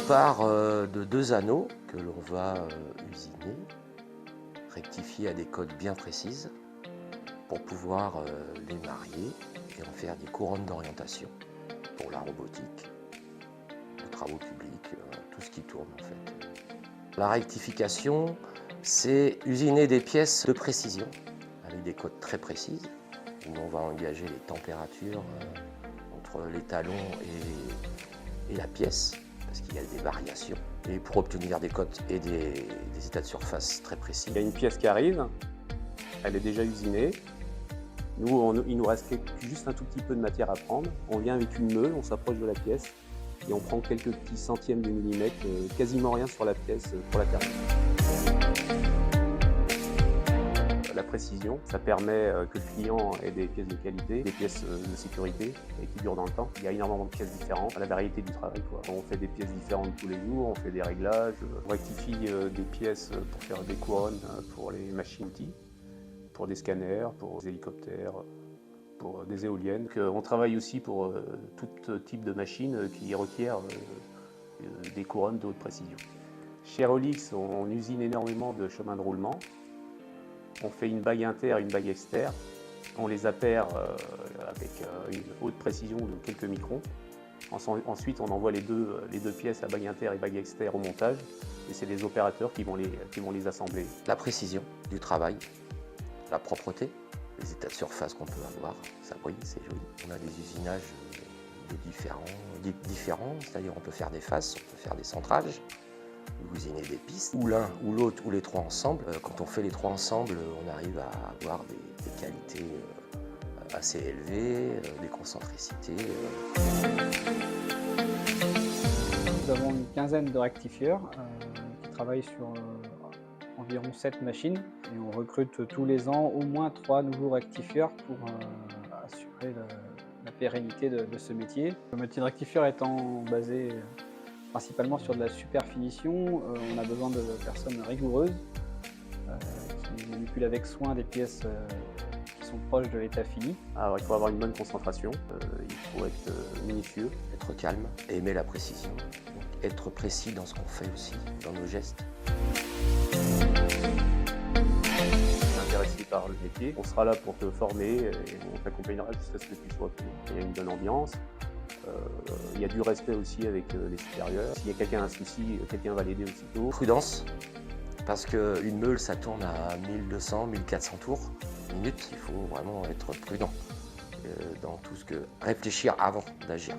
part de 2 anneaux que l'on va usiner, rectifier à des codes bien précises pour pouvoir les marier et en faire des couronnes d'orientation pour la robotique, les travaux publics, tout ce qui tourne en fait. La rectification, c'est usiner des pièces de précision avec des codes très précises où on va engager les températures entre les talons et la pièce, parce qu'il y a des variations. Et pour obtenir des cotes et des états de surface très précis. Il y a une pièce qui arrive, elle est déjà usinée. Nous, il nous reste juste un tout petit peu de matière à prendre. On vient avec une meule, on s'approche de la pièce et on prend quelques petits centièmes de millimètre, quasiment rien sur la pièce pour la terminer. La précision, ça permet que le client ait des pièces de qualité, des pièces de sécurité et qui durent dans le temps. Il y a énormément de pièces différentes, la variété du travail, quoi. On fait des pièces différentes tous les jours, on fait des réglages, on rectifie des pièces pour faire des couronnes pour les machines-outils, pour des scanners, pour des hélicoptères, pour des éoliennes. On travaille aussi pour tout type de machines qui requièrent des couronnes de haute précision. Chez Aerolix, on usine énormément de chemins de roulement. On fait une bague inter et une bague exter. On les appaire avec une haute précision de quelques microns. Ensuite, on envoie les deux pièces, la bague inter et bague exter, au montage. Et c'est les opérateurs qui vont les assembler. La précision du travail, la propreté, les états de surface qu'on peut avoir, ça brille, c'est joli. On a des usinages différents, c'est-à-dire on peut faire des faces, on peut faire des centrages, usiner des pistes, ou l'un, ou l'autre, ou les trois ensemble. Quand on fait les trois ensemble, on arrive à avoir des qualités assez élevées, des concentricités. Nous avons une quinzaine de rectifieurs qui travaillent sur environ 7 machines et on recrute tous les ans au moins 3 nouveaux rectifieurs pour assurer la pérennité de ce métier. Le métier de rectifieur étant basé principalement sur de la superfinition, on a besoin de personnes rigoureuses qui manipulent avec soin des pièces qui sont proches de l'état fini. Alors, il faut avoir une bonne concentration, il faut être minutieux. Être calme, aimer la précision, donc être précis dans ce qu'on fait aussi, dans nos gestes. Intéressé par le métier, on sera là pour te former et on t'accompagnera jusqu'à ce que tu sois autonome. Il y a une bonne ambiance. Il y a du respect aussi avec les supérieurs. S'il y a quelqu'un a un souci, quelqu'un va l'aider aussitôt. Prudence, parce qu'une meule, ça tourne à 1200, 1400 tours minute. Il faut vraiment être prudent dans tout ce que... réfléchir avant d'agir.